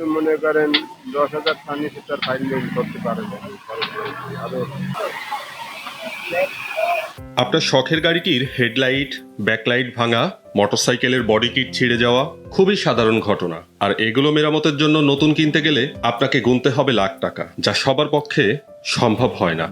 তো মনে করেন ১০,০০০ নিচে তো আর ফাইন্যান্স করতে পারে না। আরো আপনার শখের গাড়িটির হেডলাইট, ব্যাকলাইট ভাঙা, মোটরসাইকেলের বডি কিট ছিঁড়ে যাওয়া খুবই সাধারণ ঘটনা। আর এগুলো মেরামতের জন্য নতুন কিনতে গেলে আপনাকে গুনতে হবে লাখ টাকা, যা সবার পক্ষে সম্ভব হয় না।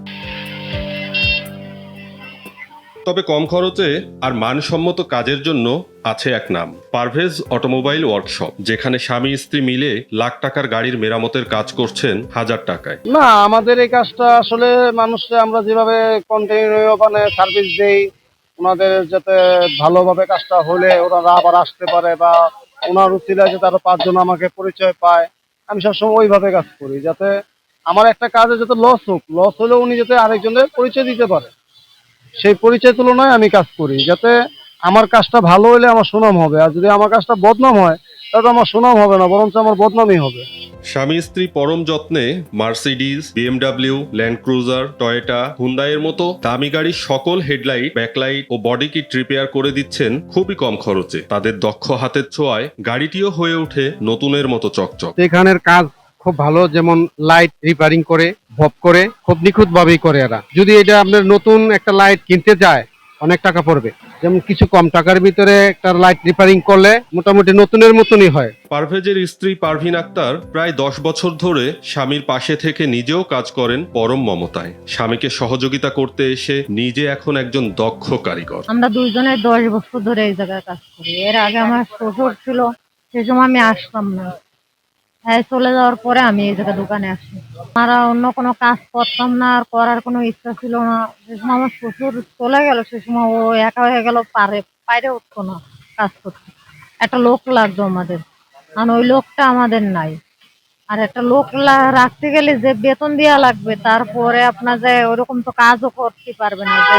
তবে কম খরচে আর মানসম্মত কাজের জন্য আছে এক নাম, পারভেজ অটোমোবাইল ওয়ার্কশপ, যেখানে স্বামী স্ত্রী মিলে লাখ টাকার গাড়ির মেরামতের কাজ করছেন হাজার টাকায়। না, আমাদের এই কাজটা আসলে মানুষকে আমরা যেভাবে কন্টিনিউ মানে সার্ভিস দেই, ওনাদের যাতে ভালোভাবে কাজটা হলে ওনারা আবার আসতে পারে বা ওনার উচিলায় যাতে আরো 5 জন আমাকে পরিচয় পায়, আমি সবসময় ওইভাবে কাজ করি যাতে আমার একটা কাজে যাতে লস হোক, লস হলেও উনি যাতে আরেকজনের পরিচয় দিতে পারে, সেই পরিচয় তুলনায় আমি কাজ করি যাতে আমার কাজটা ভালো হলে আমার সুনাম হবে, আর যদি আমার কাজটা বদনাম হয় তাহলে আমার সুনাম হবে না, বরঞ্চ আমার বদনামই হবে। স্বামী স্ত্রী পরম যত্নে Mercedes, BMW, land cruiser, Toyota, হুন্ডাইয়ের মতো দামি গাড়ির সকল হেডলাইট, ব্যাকলাইট ও বডি কিট রিপেয়ার করে দিচ্ছেন খুবই কম খরচে। তাদের দক্ষ হাতের ছোঁয়ায় গাড়িটিও হয়ে ওঠে নতুনের মতো চকচক। এখানের কাজ খুব ভালো, যেমন লাইট রিপেয়ারিং করে, ভব করে, খুব নিখুঁত ভাবেই করে এরা। যদি এটা আপনার নতুন একটা লাইট কিনতে যায় অনেক টাকা পড়বে, যেমন কিছু কম টাকার ভিতরে একটা লাইট রিপেয়ারিং করলে মোটামুটি নতুনের মতনই হয়। পারভেজের স্ত্রী পারভিন আক্তার প্রায় 10 বছর ধরে স্বামীর পাশে থেকে নিজেও কাজ করেন পরম মমতায়। স্বামীকে সহযোগিতা করতে এসে নিজে এখন একজন দক্ষ কারিগর। আমরা দুইজনে 10 বছর ধরে এই জায়গায় কাজ করি। এর আগে আমার শ্বশুর ছিল, সেই সময় আমি আসতাম না। হ্যাঁ, চলে যাওয়ার পরে আমি এই জায়গায় দোকানে আসি। আমরা অন্য কোনো কাজ করতাম না, আর করার কোনো ইচ্ছা ছিল না। যে সময় আমার শ্বশুর চলে গেল, সে সময় ও একা হয়ে গেল, পারে উঠতো না কাজ করতে। একটা লোক লাগতো আমাদের, আর ওই লোকটা আমাদের নাই। আর একটা লোক রাখতে গেলে যে বেতন দেওয়া লাগবে, তারপরে আপনার যে ওরকম তো কাজও করতে পারবে না, যে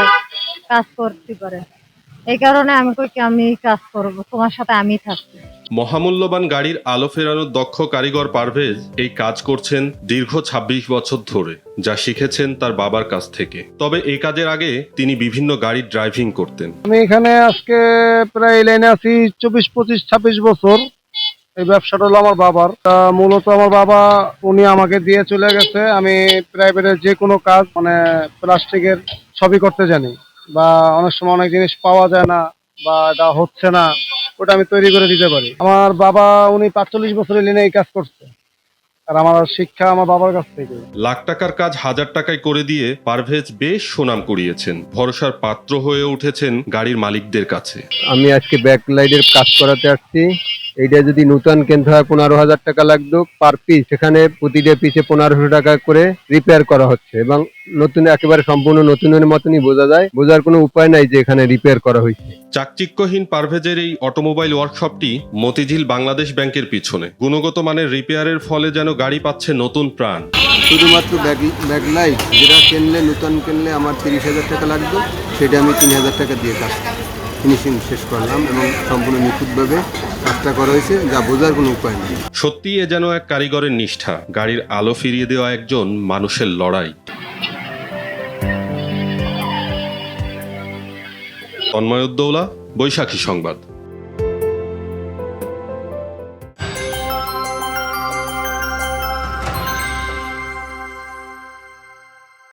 কাজ করতে পারে। এই কারণে আমি কই কি আমি কাজ করবো, তোমার সাথে আমি থাকবো। মহামূল্যবান গাড়ির আলো ফেরানোর দক্ষ কারিগর পারভেজ এই কাজ করছেন দীর্ঘ 26 বছর ধরে, যা শিখেছেন তার বাবার কাছ থেকে। তবে এই কাজের আগে তিনি বিভিন্ন গাড়ির ড্রাইভিং করতেন। আমি এখানে আজকে প্রায় লাইনে আছি 24, 25, 26 বছর। এই ব্যবসাটা হলো আমার বাবার। মূলত আমার বাবা উনি আমাকে দিয়ে চলে গেছে। আমি প্রাইভেটের যে কোনো কাজ মানে প্লাস্টিকের সবই করতে জানি, বা অনেক সময় অনেক জিনিস পাওয়া যায় না বা এটা হচ্ছে না, ওটা আমি তৈরি করে দিতে পারি। আমার বাবা উনি 45 বছরের লাইনে এই কাজ করছে, আর আমার শিক্ষা আমার বাবার কাছ থেকে। লাখ টাকার কাজ হাজার টাকায় করে দিয়ে পারভেজ বেশ সুনাম কুড়িয়েছেন, ভরসার পাত্র হয়ে উঠেছেন গাড়ির মালিকদের কাছে। আমি আজকে ব্যাকলাইটের কাজ করাতে আসছি। এইটা যদি নতুন কিনতে হয় 15,000 টাকা লাগতো পার পিস, সেখানে প্রতিটা পিসে 1500 টাকা করে রিপেয়ার করা হচ্ছে, এবং নতুন একেবারে সম্পূর্ণ নতুনের মতনই বোঝা যায়, বোঝার কোনো উপায় নাই যে এখানে রিপেয়ার করা হয়েছে। চাকচিক্যহীন পারভেজের এই অটোমোবাইল ওয়ার্কশপটি মতিঝিল বাংলাদেশ ব্যাংকের পিছনে। গুণগত মানের রিপেয়ারের ফলে যেন গাড়ি পাচ্ছে নতুন প্রাণ। শুধুমাত্র ব্যাকলাইট যেটা কিনলে, নতুন কিনলে আমার 30,000 টাকা লাগতো, সেটা আমি 3,000 টাকা দিয়ে কাজ ফিনিশিং শেষ করলাম, এবং সম্পূর্ণ নিখুঁতভাবে কাজটা করা হয়েছে, যা বোঝার কোনো উপায় নেই। সত্যি এ যেন এক কারিগরের নিষ্ঠা, গাড়ির আলো ফিরিয়ে দেওয়া একজন মানুষের লড়াই। তন্ময় উদ্দৌলা, বৈশাখী সংবাদ।